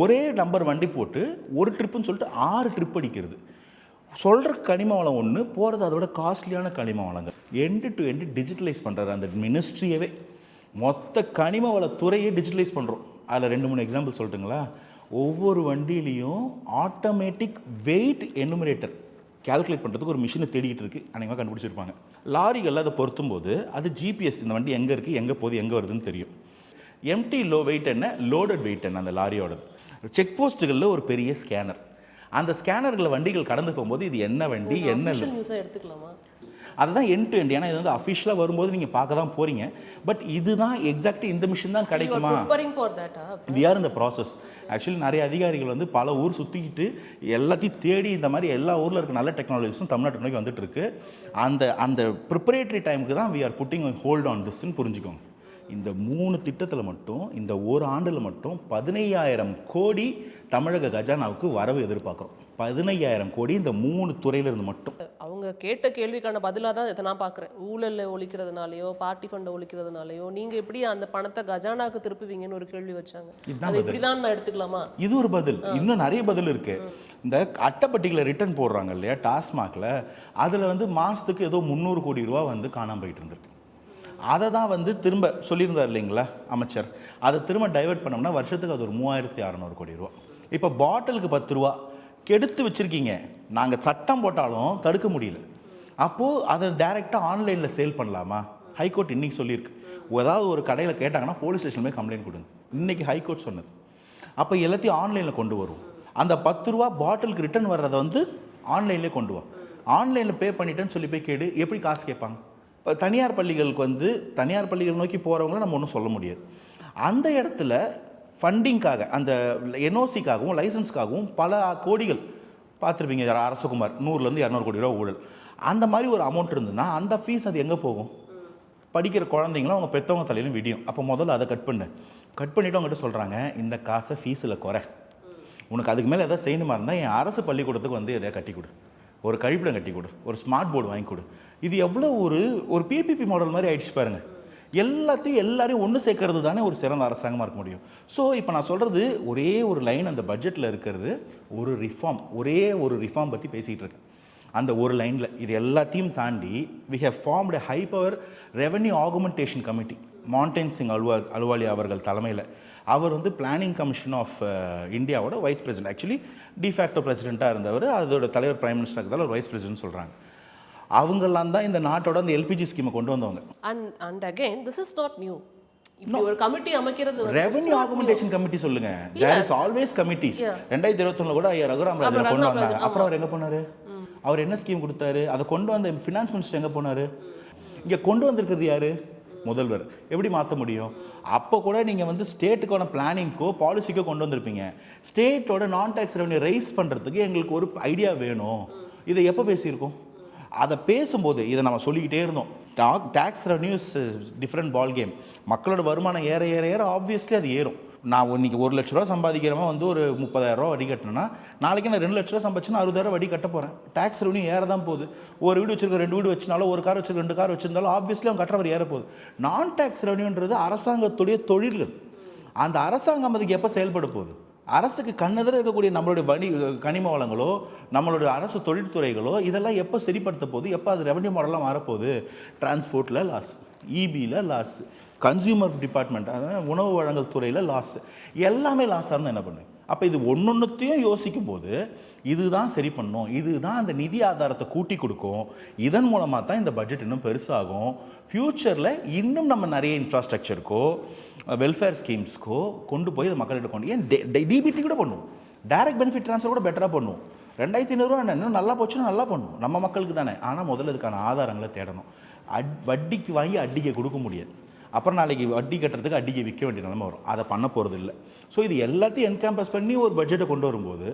ஒரே நம்பர் வண்டி போட்டு ஒரு ட்ரிப்புன்னு சொல்லிட்டு 6 ட்ரிப் அடிக்கிறது. சொல்கிற கனிம வளம் ஒன்று, போகிறது அதோட காஸ்ட்லியான கனிம வளங்கள். எண்டு டு எண்டு டிஜிட்டலைஸ் பண்ணுறாரு அந்த மினிஸ்ட்ரியவே. மொத்த கனிம வளத்துறையே டிஜிட்டலைஸ் பண்ணுறோம். அதில் 2-3 எக்ஸாம்பிள் சொல்லட்டுங்களா? ஒவ்வொரு வண்டியிலையும் ஆட்டோமேட்டிக் வெயிட் எனுமரேட்டர் கால்குலேட் பண்ணுறதுக்கு ஒரு மிஷினை தேடிக்கிட்டு இருக்குது. அன்றைக்கி கண்டுபிடிச்சிருப்பாங்க. லாரிகளில் அதை பொருத்தும் போது அது ஜிபிஎஸ், இந்த வண்டி எங்கே இருக்குது, எங்கே போகுது, எங்கே வருதுன்னு தெரியும். எம்டி லோ வெயிட் என்ன, லோடட் வெயிட் என்ன அந்த லாரியோடது. செக் போஸ்ட்டுகளில் ஒரு பெரிய ஸ்கேனர். அந்த ஸ்கேனர்களை வண்டிகள் கடந்து போகும்போது இது என்ன வண்டி, என்ன நியூஸாக எடுத்துக்கலாமா? அதுதான் எண்ட் டு எண்ட். ஏன்னா இது வந்து அஃபிஷியலாக வரும்போது நீங்கள் பார்க்க தான் போகிறீங்க. பட் இதுதான் எக்ஸாக்ட்லி இந்த மிஷின் தான் கிடைக்குமா? வி ஆர் இந்த ப்ராசஸ். ஆக்சுவலி நிறைய அதிகாரிகள் வந்து பல ஊர் சுற்றிக்கிட்டு எல்லாத்தையும் தேடி இந்த மாதிரி எல்லா ஊரில் இருக்க நல்ல டெக்னாலஜிஸும் தமிழ்நாட்டு நோக்கி வந்துட்டு இருக்கு. அந்த ப்ரிப்பரேட்டரி டைமுக்கு தான் we are putting hold on திஸ்ன்னு புரிஞ்சுக்கோங்க. இந்த 3 திட்டத்தில் மட்டும் இந்த ஒரு ஆண்டில் மட்டும் 15,000 கோடி தமிழக கஜானாவுக்கு வரவு எதிர்பார்க்குறோம். 15,000 கோடி இந்த 3 துறையிலிருந்து மட்டும். அவங்க கேட்ட கேள்விக்கான பதிலாக தான் இதை நான் பார்க்குறேன். ஊழலில் ஒழிக்கிறதுனாலையோ பார்ட்டி ஃபண்டை ஒழிக்கிறதுனாலையோ நீங்கள் எப்படி அந்த பணத்தை கஜானாக்கு திருப்புவீங்கன்னு ஒரு கேள்வி வச்சாங்க. அது இப்படிதான் நான் எடுத்துக்கலாமா? இது ஒரு பதில். இன்னும் நிறைய பதில் இருக்கு. இந்த அட்டைப்பட்டிகளை ரிட்டர்ன் போடுறாங்க இல்லையா டாஸ்மாகில், அதில் வந்து மாதத்துக்கு ஏதோ 300 கோடி ரூபா வந்து காணாமல் போயிட்டு இருந்திருக்கு. அதை தான் வந்து திரும்ப சொல்லியிருந்தார் இல்லைங்களா அமைச்சர், அதை திரும்ப டைவெர்ட் பண்ணோம்னா வருஷத்துக்கு அது ஒரு 3,600 கோடி ரூபா. இப்போ பாட்டிலுக்கு 10 ரூபா கெடுத்து வச்சுருக்கீங்க, நாங்கள் சட்டம் போட்டாலும் தடுக்க முடியல. அப்போது அதை டைரெக்டாக ஆன்லைனில் சேல் பண்ணலாமா? ஹைகோர்ட் இன்றைக்கி சொல்லியிருக்கு. ஏதாவது ஒரு கடையில் கேட்டாங்கன்னா போலீஸ் ஸ்டேஷன் போய் கம்ப்ளைண்ட் கொடுங்க. இன்றைக்கி ஹைகோர்ட் சொன்னது. அப்போ எல்லாத்தையும் ஆன்லைனில் கொண்டு வருவோம். அந்த 10 ரூபா பாட்டிலுக்கு ரிட்டர்ன் வர்றதை வந்து ஆன்லைன்லேயே கொண்டு வா. ஆன்லைனில் பே பண்ணிட்டேன்னு சொல்லி போய் கேடு, எப்படி காசு கேட்பாங்க? இப்போ தனியார் பள்ளிகளுக்கு வந்து தனியார் பள்ளிகள் நோக்கி போகிறவங்கள நம்ம ஒன்றும் சொல்ல முடியாது. அந்த இடத்துல ஃபண்டிங்காக அந்த என்ஓசிக்காகவும் லைசன்ஸ்க்காகவும் பல கோடிகள் பார்த்துருப்பீங்க. அரசகுமார் 100-200 கோடி ரூபா ஊழல். அந்த மாதிரி ஒரு அமௌண்ட் இருந்ததுன்னா அந்த ஃபீஸ் அது எங்கே போகும்? படிக்கிற குழந்தைங்களும் அவங்க பெற்றவங்க தலையிலும் விடியும். அப்போ முதல்ல அதை கட் பண்ணிவிட்டு அவங்ககிட்ட சொல்கிறாங்க, இந்த காசை ஃபீஸில் குறை, உனக்கு அதுக்கு மேலே எதாவது செய்யணுமா இருந்தால் என் அரசு பள்ளிக்கூடத்துக்கு வந்து எதாவது கட்டி கொடு, ஒரு கழிப்பிடம் கட்டி கொடு, ஒரு ஸ்மார்ட் போர்டு வாங்கி கொடு. இது எவ்வளோ ஒரு பிபிபி மாடல் மாதிரி ஆயிடுச்சு பாருங்கள். எல்லாரையும் ஒன்று சேர்க்கறது தானே ஒரு சிறந்த அரசாங்கமாக இருக்க முடியும். ஸோ இப்போ நான் சொல்கிறது ஒரே ஒரு லைன் அந்த பட்ஜெட்டில் இருக்கிறது, ஒரே ஒரு ரிஃபார்ம் பற்றி பேசிகிட்டு இருக்கேன். அந்த ஒரு லைனில் இது எல்லாத்தையும் தாண்டி we have formed high power revenue augmentation committee. Montek Singh Ahluwalia அவர்கள் தலைமையில். அவர் வந்து பிளானிங் கமிஷன் ஆஃப் இந்தியாவோட வைஸ் பிரசிடென்ட். ஆக்சுவலி டிஃபேக்டோ பிரசிடெண்ட்டாக இருந்தவர், அதோட தலைவர் பிரைம் மினிஸ்டருக்கு தான் ஒரு வைஸ் பிரசிடென்ட் சொல்கிறாங்க. அவங்கெல்லாம் தான் இந்த நாட்டோட அந்த எல்பிஜி ஸ்கீமை கொண்டு வந்தவங்க. And again this is not new. இப்போ ஒரு கமிட்டி அமைக்கிறது ரெவென்யூ ஆகுமெண்டேஷன் கமிட்டி சொல்லுங்க. தேர் இஸ் ஆல்வேஸ் கமிட்டிஸ். 2021 கூட ஐயா ரகுராம் ராஜன் கொண்டு வந்தாங்க. அப்புறம் அவர் எங்கே போனார்? அவர் என்ன ஸ்கீம் கொடுத்தாரு? அதை கொண்டு வந்த ஃபினான்ஸ் மினிஸ்டர் எங்கே போனார்? இங்கே கொண்டு வந்திருக்கிறது யார்? முதல்வர். எப்படி மாற்ற முடியும்? அப்போ கூட நீங்கள் வந்து ஸ்டேட்டுக்கான பிளானிங்க்கோ பாலிசிக்கோ கொண்டு வந்திருப்பீங்க. ஸ்டேட்டோட நான் டேக்ஸ் ரெவன்யூ ரைஸ் பண்ணுறதுக்கு எங்களுக்கு ஒரு ஐடியா வேணும். இதை எப்போ பேசியிருக்கோம்? அதை பேசும்போது இதை நம்ம சொல்லிக்கிட்டே இருந்தோம். Tax revenue is different ball game. மக்களோட வருமானம் ஏற ஆப்வியஸ்லி அது ஏறும். நான் இன்னைக்கு 1 லட்ச ரூபா சம்பாதிக்கிறவன் வந்து ஒரு 30,000 வட்டி கட்டினா, நாளைக்கு நான் 2 லட்ச ரூபா சம்பாதிச்சுன்னா 60,000 வட்டி கட்ட போகிறேன். டேக்ஸ் ரெவன்யூ ஏற தான் போகுது. ஒரு வீடு வச்சிருக்க 2 வீடு வச்சிருந்தாலும், ஒரு கார் வச்சிருக்க 2 கார் வச்சிருந்தாலும் ஆப்வியஸ்லி அவன் கட்டுறவர் ஏற போகுது. நான் டேக்ஸ் ரெவன்யூன்றது அரசாங்கத்துடைய தொழில்கள். அந்த அரசாங்கம் அதுக்கு எப்போ செயல்பட போகுது? அரசுக்கு கண்ணெதிர இருக்கக்கூடிய நம்மளுடைய கனிம வளங்களோ, நம்மளுடைய அரசு தொழில்துறைகளோ இதெல்லாம் எப்போ சரிப்படுத்த போகுது? எப்போ அது ரெவன்யூ மாடலாக மாறப்போகுது? டிரான்ஸ்போர்ட்டில் லாஸ், இபியில் லாஸ், கன்சியூமர் டிபார்ட்மெண்ட், அதாவது உணவு வழங்கல் துறையில் லாஸ், எல்லாமே லாஸாக இருந்தால் என்ன பண்ணு? அப்போ இது ஒன்னொன்றுத்தையும் யோசிக்கும் போது இதுதான் சரி பண்ணும், இதுதான் அந்த நிதி ஆதாரத்தை கூட்டி கொடுக்கும். இதன் மூலமாக தான் இந்த பட்ஜெட் இன்னும் பெருசாகும். ஃப்யூச்சரில் இன்னும் நம்ம நிறைய இன்ஃப்ராஸ்ட்ரக்சருக்கோ வெல்ஃபேர் ஸ்கீம்ஸ்க்கோ கொண்டு போய் இதை மக்கள்கிட்ட கொண்டு, ஏன் டிபிடி கூட பண்ணுவோம், டைரக்ட் பெனிஃபிட் ட்ரான்ஸ்ஃபர் கூட பெட்டராக பண்ணுவோம். 2,500 இன்னும் நல்லா போச்சுன்னா நல்லா பண்ணுவோம், நம்ம மக்களுக்கு தானே. ஆனால் முதல்ல இதுக்கான ஆதாரங்களை தேடணும். வட்டிக்கு வாங்கி அடிக்க கொடுக்க முடியாது. அப்புறம் நாளைக்கு வட்டி கட்டுறதுக்கு அடிக்க விற்க வேண்டிய நிலைமை வரும். அதை பண்ண போகிறது இல்லை. ஸோ இது எல்லாத்தையும் என்கேம்பஸ் பண்ணி ஒரு பட்ஜெட்டை கொண்டு வரும்போது,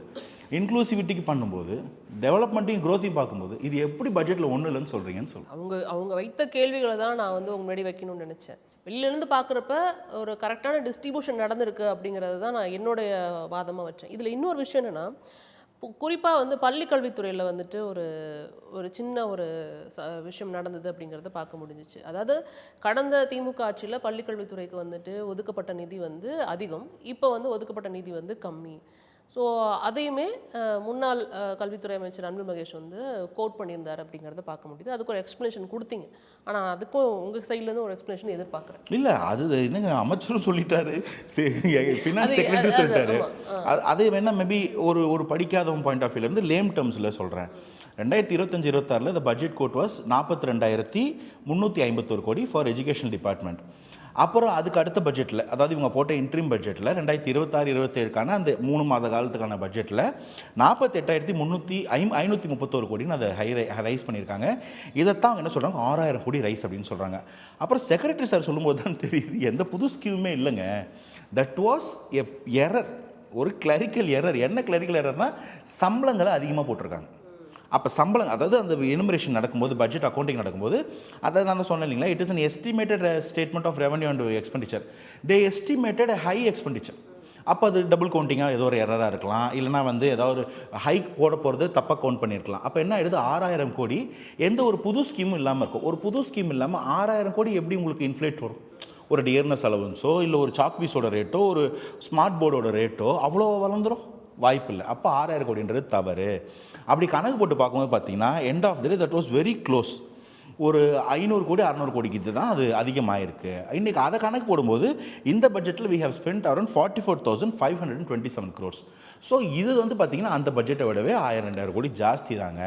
இன்க்ளூசிவிட்டிக்கு பண்ணும்போது, டெவலப்மெண்ட்டையும் க்ரோத்தையும் பார்க்கும்போது, இது எப்படி பட்ஜெட்டில் ஒன்றும் இல்லைன்னு சொல்கிறீங்கன்னு சொல்லுங்கள். அவங்க வைத்த கேள்விகளை தான் நான் வந்து உங்க முன்னாடி வைக்கணும்னு நினச்சேன். வெளியிலேருந்து பார்க்குறப்ப ஒரு கரெக்டான டிஸ்ட்ரிபியூஷன் நடந்திருக்கு அப்படிங்கிறது தான் நான் என்னுடைய வாதமாக வச்சேன். இதில் இன்னொரு விஷயம் என்னென்னா, குறிப்பாக வந்து பள்ளிக்கல்வித்துறையில் வந்துட்டு ஒரு சின்ன விஷயம் நடந்தது அப்படிங்கிறத பார்க்க முடிஞ்சிச்சு. அதாவது கடந்த திமுக ஆட்சியில் பள்ளிக்கல்வித்துறைக்கு வந்துட்டு ஒதுக்கப்பட்ட நிதி வந்து அதிகம், இப்போ வந்து ஒதுக்கப்பட்ட நிதி வந்து கம்மி. ஸோ அதையுமே முன்னாள் கல்வித்துறை அமைச்சர் அன்பில் மகேஷ் வந்து கோட் பண்ணியிருந்தார் அப்படிங்கிறத பார்க்க முடியுது. அதுக்கு ஒரு எக்ஸ்ப்ளனேஷன் கொடுத்தீங்க. ஆனால் அதுக்கும் உங்கள் சைட்லேருந்து ஒரு எக்ஸ்ப்ளனேஷன் எதிர்பார்க்குறேன். இல்லை, அது என்னங்க அமைச்சரும் சொல்லிட்டாரு, ஃபினான்ஸ் செக்ரட்டரி சொல்லிட்டாரு. அது வேணா மேபி ஒரு படிக்காதவன் பாயிண்ட் ஆஃப் வியூலேருந்து லேம் டேர்ம்ஸில் சொல்கிறேன். 2025-26 இந்த பட்ஜெட் கோட் வாஸ் 42,351 கோடி ஃபார் எஜுகேஷனல் டிபார்ட்மெண்ட். அப்புறம் அதுக்கு அடுத்த பட்ஜெட்டில், அதாவது இவங்க போட்ட இன்ட்ரீம் பட்ஜெட்டில் 2026-27க்கான அந்த 3 மாத காலத்துக்கான பட்ஜெட்டில் 48,531 கோடின்னு அதை ரைஸ் பண்ணியிருக்காங்க. இதைத்தான் அவங்க என்ன சொல்கிறாங்க, 6,000 கோடி ரைஸ் அப்படின்னு சொல்கிறாங்க. அப்புறம் செக்ரட்டரி சார் சொல்லும்போது தான் தெரியுது எந்த புது ஸ்கீமுமே இல்லைங்க. தட் வாஸ் எரர், ஒரு கிளரிக்கல் எரர். என்ன கிளரிக்கல் எரர்னால் சம்பளங்களை அதிகமாக போட்டிருக்காங்க. அப்போ சம்பளம், அதாவது அந்த எனுமரேஷன் நடக்கும்போது, பட்ஜெட் அக்கௌண்டிங் நடக்கும்போது, அதை நான் சொன்னேன் இல்லைங்களா, it is an estimated statement of revenue and expenditure. They estimated high expenditure. அப்போ அது டபுள் கவுண்டிங்காக ஏதோ ஒரு எரராக இருக்கலாம், இல்லைனா வந்து ஏதாவது ஹைக் போட போகிறது தப்பாக கவுண்ட் பண்ணியிருக்கலாம். அப்போ என்ன ஆகிடுது, 6,000 கோடி எந்த ஒரு புது ஸ்கீமும் இல்லாமல் இருக்கும். ஒரு புது ஸ்கீம் இல்லாமல் 6,000 கோடி எப்படி உங்களுக்கு இன்ஃப்ளேட் வரும்? ஒரு டியர்னஸ் அலவன்ஸோ இல்லை ஒரு சாக் பீஸோட ரேட்டோ ஒரு ஸ்மார்ட் போர்டோட ரேட்டோ அவ்வளோ வளர்ந்துடும் வாய்ப்பு இல்லை. அப்போ 6,000 கோடின்றது தவறு. அப்படி கணக்கு போட்டு பார்க்கும்போது பார்த்தீங்கன்னா end of the day that was very close. ஒரு 500 கோடி 600 கோடிக்கு தான் அது அதிகமாகிருக்கு. இன்றைக்கி அதை கணக்கு போடும்போது இந்த பட்ஜெட்டில் we have spent around 44,527 crores. So இது வந்து பார்த்திங்கன்னா அந்த பட்ஜெட்டை விடவே 1,000-2,000 கோடி ஜாஸ்தி தாங்க.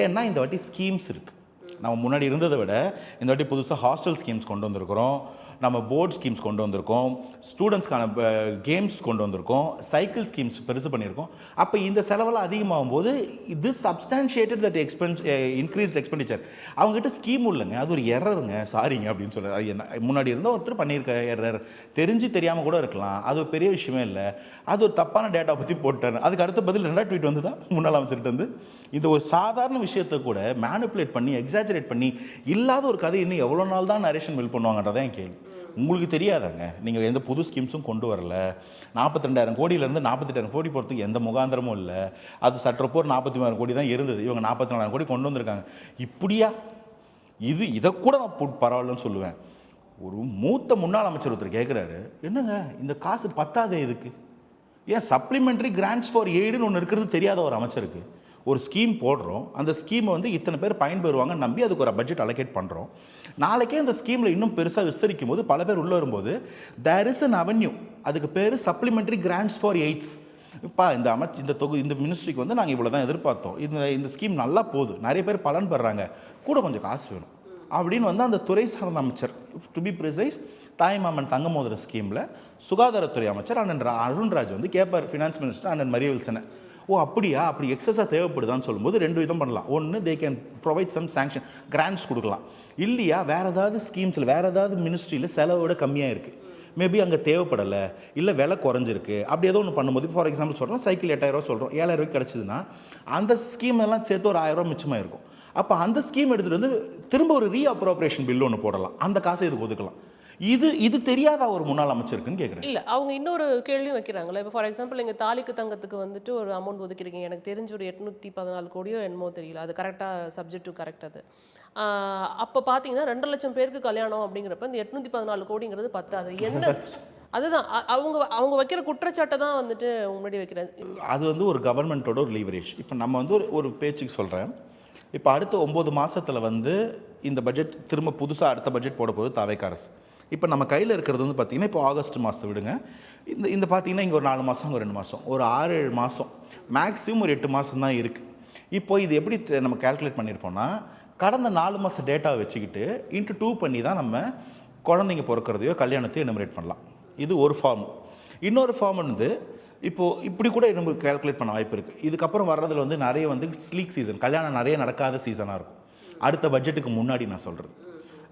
ஏன்னா இந்த வாட்டி ஸ்கீம்ஸ் இருக்குது. நம்ம முன்னாடி இருந்ததை விட இந்த வாட்டி புதுசாக ஹாஸ்டல் ஸ்கீம்ஸ் கொண்டு வந்திருக்கிறோம், நம்ம போர்ட் ஸ்கீம்ஸ் கொண்டு வந்திருக்கோம், ஸ்டூடெண்ட்ஸ்க்கான கேம்ஸ் கொண்டு வந்திருக்கோம், சைக்கிள் ஸ்கீம்ஸ் பெருசு பண்ணியிருக்கோம். அப்போ இந்த செலவெல்லாம் அதிகமாகும் போது this substantiated that increased expenditure. அவங்ககிட்ட ஸ்கீம் இல்லைங்க, அது ஒரு எரருங்க, சாரிங்க அப்படின்னு சொல்கிறார். முன்னாடி இருந்த ஒருத்தர் பண்ணியிருக்க எரர், தெரிஞ்சு தெரியாமல் கூட இருக்கலாம், அது ஒரு பெரிய விஷயமே இல்லை, அது ஒரு தப்பான டேட்டா பற்றி போட்டார். அதுக்கு அடுத்த பதில் 2 ட்வீட் வந்து தான் முன்னாள் அமைச்சர்கிட்ட வந்து இந்த ஒரு சாதாரண விஷயத்தை கூட மேனிப்புலேட் பண்ணி எக்ஸாஜரேட் பண்ணி இல்லாத ஒரு கதை இன்னும் எவ்வளோ நாள் தான் நரேஷன் பில் பண்ணுவாங்கன்றதான் என் கேள்வி. உங்களுக்கு தெரியாதாங்க, நீங்கள் எந்த புது ஸ்கீம்ஸும் கொண்டு வரல. 42,000 கோடியிலேருந்து 48,000 கோடி போகிறதுக்கு எந்த முகாந்திரமும் இல்லை. அது சற்றப்போர் 43,000 கோடி தான் இருந்தது, இவங்க 44,000 கோடி கொண்டு வந்திருக்காங்க. இப்படியா? இதை கூட நான் பரவாயில்லன்னு சொல்லுவேன். ஒரு மூத்த முன்னாள் அமைச்சர் ஒருத்தர் கேட்குறாரு, என்னங்க இந்த காசு பத்தாதே இதுக்கு, ஏன் சப்ளிமெண்ட்ரி கிராண்ட்ஸ் ஃபார் எய்டுன்னு ஒன்று இருக்கிறது தெரியாத ஒரு அமைச்சருக்கு? ஒரு ஸ்கீம் போடுறோம், அந்த ஸ்கீமை வந்து இத்தனை பேர் பயன்பெறுவாங்க நம்பி அதுக்கு ஒரு பட்ஜெட் அலோகேட் பண்ணுறோம். நாளைக்கே அந்த ஸ்கீமில் இன்னும் பெருசாக விஸ்தரிக்கும் போது பல பேர் உள்ளே வரும்போது தேர் இஸ் அன் அவென்யூ, அதுக்கு பேர் சப்ளிமெண்ட்ரி கிராண்ட்ஸ் ஃபார் எய்ட்ஸ். இப்போ இந்த மினிஸ்ட்ரிக்கு வந்து நாங்கள் இவ்வளோ தான் எதிர்பார்த்தோம், இந்த ஸ்கீம் நல்லா போகுது, நிறைய பேர் பலன் பெறாங்க, கூட கொஞ்சம் காசு வேணும் அப்படின்னு வந்து அந்த துறை சார்ந்த அமைச்சர், டு பி ப்ரிசைஸ் தாய்மாமன் தங்கமோதிர ஸ்கீமில் சுகாதாரத்துறை அமைச்சர் அண்ணன் அருண்ராஜ் வந்து கேட்பார் ஃபினான்ஸ் மினிஸ்டர் அண்ணன் மரியவில்சனை. ஓ அப்படியா, அப்படி எக்ஸஸாக தேவைப்படுதான்னு சொல்லும்போது 2 விதம் பண்ணலாம். ஒன்று, they can provide some sanction grants கொடுக்கலாம். இல்லையா வேறு ஏதாவது ஸ்கீம்ஸில் வேறு ஏதாவது மினிஸ்ட்ரியில் செலவோட கம்மியாக இருக்குது, மேபி அங்கே தேவைப்படலை, இல்லை விலை குறைஞ்சிருக்கு, அப்படி ஏதோ ஒன்று பண்ணும்போது ஃபார் எக்ஸாம்பிள் சொல்கிறோம், சைக்கிள் 8,000 சொல்கிறோம், 7,000 கிடச்சிதுன்னா அந்த ஸ்கீம் எல்லாம் சேர்த்து ஒரு 1,000 மிச்சமாக இருக்கும். அப்போ அந்த ஸ்கீம் எடுத்துகிட்டு வந்து திரும்ப ஒரு ரீஅப்ரோப்ரியேஷன் பில் ஒன்று போடலாம், அந்த காசை இதுக்கு ஒதுக்கலாம். இது தெரியாத ஒரு முன்னாள் அமைச்சருக்குன்னு கேட்குறேன். இல்லை, அவங்க இன்னொரு கேள்வியும் வைக்கிறாங்களே. இப்போ ஃபார் எக்ஸாம்பிள் நீங்கள் தாலிக்கு தங்கத்துக்கு வந்துட்டு ஒரு அமௌண்ட் ஒதுக்கிறீங்க, எனக்கு தெரிஞ்ச ஒரு 814 கோடியோ என்னமோ தெரியல, அது கரெக்டாக சப்ஜெக்ட் டு கரெக்ட் அது. அப்போ பார்த்தீங்கன்னா 2 லட்சம் பேருக்கு கல்யாணம் அப்படிங்கிறப்ப இந்த 814 கோடிங்கிறது பத்தாது. என்ன அதுதான் அவங்க வைக்கிற குற்றச்சாட்டை தான் வந்துட்டு முன்னாடி வைக்கிறேன். அது வந்து ஒரு கவர்மெண்ட்டோட ஒரு லீவரேஜ். இப்போ நம்ம வந்து ஒரு பேச்சுக்கு சொல்கிறேன், இப்போ அடுத்த 9 மாதத்தில் வந்து இந்த பட்ஜெட் திரும்ப புதுசாக அடுத்த பட்ஜெட் போட போகுது தாவேக்கா அரசு. இப்போ நம்ம கையில் இருக்கிறது வந்து பார்த்திங்கன்னா இப்போ ஆகஸ்ட் மாதத்தை விடுங்க, இந்த பார்த்திங்கன்னா இங்கே ஒரு 4 மாதம், அங்கே 2 மாதம், ஒரு 6-7 மாதம், மேக்ஸிமம் ஒரு 8 மாதம் தான் இருக்குது. இப்போ இது எப்படி நம்ம கால்குலேட் பண்ணியிருப்போம்னா, கடந்த 4 மாத டேட்டாவை வச்சுக்கிட்டு இன்ட்டு 2 பண்ணி தான் நம்ம குழந்தைங்க பிறக்கிறதையோ கல்யாணத்தையோ எனுமரேட் பண்ணலாம். இது ஒரு ஃபார்ம். இன்னொரு ஃபார்ம் வந்து இப்போது இப்படி கூட நம்ம கால்குலேட் பண்ண வாய்ப்பு இருக்குது. இதுக்கப்புறம் வர்றதில் வந்து நிறைய வந்து ஸ்லீக் சீசன், கல்யாணம் நிறைய நடக்காத சீசனாக இருக்கும். அடுத்த பட்ஜெட்டுக்கு முன்னாடி நான் சொல்கிறது,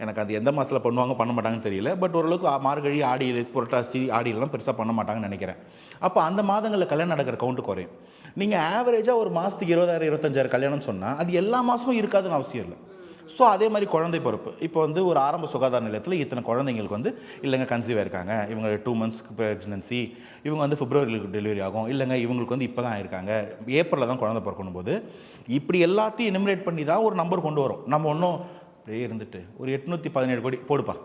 எனக்கு அது எந்த மாதத்தில் பண்ணுவாங்க பண்ண மாட்டாங்கன்னு தெரியல. பட் ஓரளவுக்கு மார்கழி, ஆடி, புரட்டாசி, ஆடியெல்லாம் பெருசாக பண்ண மாட்டாங்கன்னு நினைக்கிறேன். அப்போ அந்த மாதங்களில் கல்யாணம் நடக்கிற கவுண்ட்டு குறையும். நீங்கள் ஆவரேஜாக ஒரு மாதத்துக்கு 20,000 25,000 கல்யாணம் சொன்னால் அது எல்லா மாதமும் இருக்காதுன்னு அவசியம் இல்லை. ஸோ அதே மாதிரி குழந்தை பிறப்பு, இப்போ வந்து ஒரு ஆரம்ப சுகாதார நிலையத்தில் இத்தனை குழந்தைங்களுக்கு வந்து இல்லைங்க கன்சீவ் ஆயிருக்காங்க, இவங்க 2 மந்த்ஸ்க்கு ப்ரெக்னன்சி, இவங்க வந்து பிப்ரவரியில் டெலிவரி ஆகும், இல்லைங்க இவங்களுக்கு வந்து இப்போ தான் ஆயிருக்காங்க, ஏப்ரலில் தான் குழந்தை பிறக்கணும் போது, இப்படி எல்லாத்தையும் எனுமரேட் பண்ணி தான் ஒரு நம்பர் கொண்டு வரும். நம்ம ஒன்றும் அப்படியே இருந்துட்டு ஒரு 817 கோடி போடுப்பா,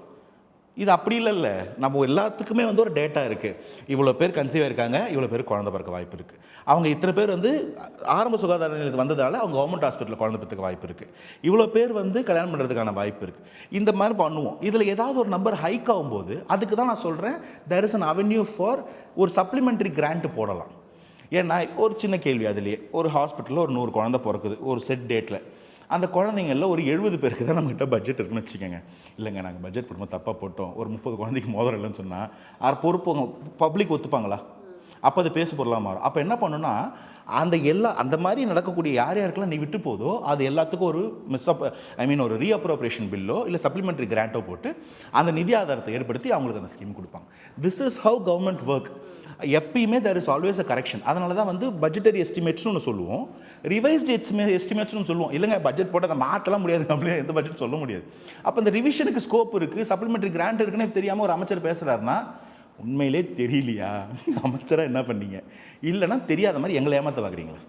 இது அப்படி இல்லைல்ல. நம்ம எல்லாத்துக்குமே வந்து ஒரு டேட்டா இருக்குது. இவ்வளோ பேர் கன்சீவ் ஆயிருக்காங்க, இவ்வளோ பேர் குழந்தை பிறக்க வாய்ப்பு இருக்குது, அவங்க இத்தனை பேர் வந்து ஆரம்ப சுகாதார நிலையத்துக்கு வந்ததால் அவங்க கவர்மெண்ட் ஹாஸ்பிட்டலில் குழந்தை பெற்றுக்க வாய்ப்பு இருக்குது, இவ்வளோ பேர் வந்து கல்யாணம் பண்ணுறதுக்கான வாய்ப்பு இருக்குது. இந்த மாதிரி பண்ணுவோம். இதில் ஏதாவது ஒரு நம்பர் ஹைக் ஆகும்போது அதுக்கு தான் நான் சொல்கிறேன், there is an avenue for ஒரு சப்ளிமெண்ட்ரி கிராண்ட் போடலாம். ஏன்னா ஒரு சின்ன கேள்வி, அதுலேயே ஒரு ஹாஸ்பிட்டலில் ஒரு 100 குழந்தை பிறக்குது ஒரு செட் டேட்டில், அந்த குழந்தைங்களில் ஒரு 70 பேருக்கு தான் நம்மகிட்ட பட்ஜெட் இருக்குன்னு வச்சுக்கோங்க. இல்லைங்க நாங்கள் பட்ஜெட் போடும்போது தப்பாக போட்டோம், ஒரு 30 குழந்தைக்கு மோதிரம் இல்லைன்னு சொன்னால் அது பொறுப்பு பப்ளிக் ஒத்துப்பாங்களா? அப்போ அது பேசு பொருளாக மாறும். அப்போ என்ன பண்ணுன்னா, அந்த மாதிரி நடக்கக்கூடிய யார் யாருக்கெல்லாம் நீ விட்டு போதோ அது எல்லாத்துக்கும் ஒரு ஒரு ரீஅப்ரோப்ரியேஷன் பில்லோ இல்லை சப்ளிமெண்ட்ரி கிராண்டோ போட்டு அந்த நிதி ஆதாரத்தை ஏற்படுத்தி அவங்களுக்கு அந்த ஸ்கீம் கொடுப்பாங்க. This is how government work. எப்பயுமே there is always a correction. அதனால தான் வந்து பட்ஜெட்டரி எஸ்டிமேட்ஸ்னு ஒன்று சொல்லுவோம், ரிவைஸ்டு எஸ்டிமேட்ஸ்னு சொல்லுவோம். இல்லைங்க பட்ஜெட் போட்டு அதை மாற்றலாம் முடியாது, அப்படியே எந்த பட்ஜெட் சொல்ல முடியாது. அப்போ இந்த ரிவிஷனுக்கு ஸ்கோப் இருக்குது, சப்ளிமெண்ட்ரி கிராண்ட் இருக்குன்னு தெரியாமல் ஒரு அமைச்சர் பேசுகிறாருன்னா உண்மையிலே தெரியலையா அமைச்சராக என்ன பண்ணீங்க, இல்லைன்னா தெரியாத மாதிரி எங்களை ஏமாற்ற பார்க்குறீங்களா?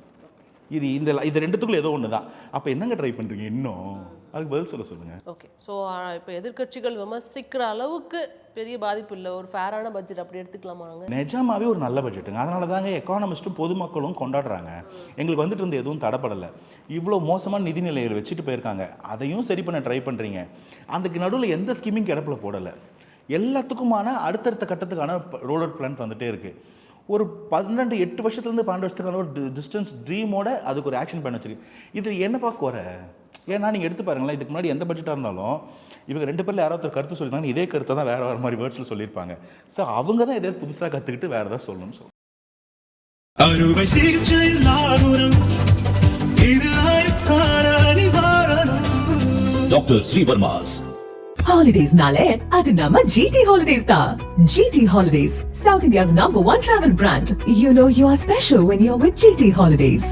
இது ரெண்டுத்துக்குள்ள ஏதோ ஒன்று தான். அப்போ என்னங்க ட்ரை பண்ணுறீங்க இன்னும்? அதுக்கு பதில் சொல்லுங்கள். ஓகே, ஸோ இப்போ எதிர்க்கட்சிகள் விமர்சிக்கிற அளவுக்கு பெரிய பாதிப்பு இல்லை, ஒரு ஃபேரான பட்ஜெட் அப்படி எடுத்துக்கலாமாங்க? நிஜமாவே ஒரு நல்ல பட்ஜெட்டுங்க. அதனால தாங்க எக்கானமிஸ்ட்டும் பொதுமக்களும் கொண்டாடுறாங்க. எங்களுக்கு வந்துட்டு இருந்து எதுவும் தடப்படலை. இவ்வளோ மோசமான நிதிநிலையில் வச்சுட்டு போயிருக்காங்க, அதையும் சரி பண்ண ட்ரை பண்ணுறீங்க. அதுக்கு நடுவில் எந்த ஸ்கீமிங் கிடப்பில் போடலை. எல்லாத்துக்குமான அடுத்தடுத்த கட்டத்துக்கான ரோலர் பிளான் வந்துகிட்டே இருக்குது. ஒரு 8 வருஷத்துலேருந்து 12 வருஷத்துக்கான ஒரு டிஸ்டன்ஸ் ட்ரீமோட அதுக்கு ஒரு ஆக்ஷன் பண்ண வச்சிருக்கு. இது என்னப்பா குறை? ஏன்னா நீங்கள் எடுத்து பாருங்களேன், இதுக்கு முன்னாடி எந்த பட்ஜெட்டாக இருந்தாலும் இவங்க 2 பேரில் யாராவது கருத்து சொல்லியிருந்தாங்க, இதே கருத்தை தான் வேறு மாதிரி வேர்ட்ஸில் சொல்லியிருப்பாங்க. ஸோ அவங்க தான் எதாவது புதுசாக கற்றுக்கிட்டு வேறு ஏதாவது சொல்லணும்னு சொல்லுவோம். Doctor Srivarma's Holidays nale, adu nama GT Holidays da. GT Holidays, South India's #1 travel brand. You know you are special when you're with GT Holidays.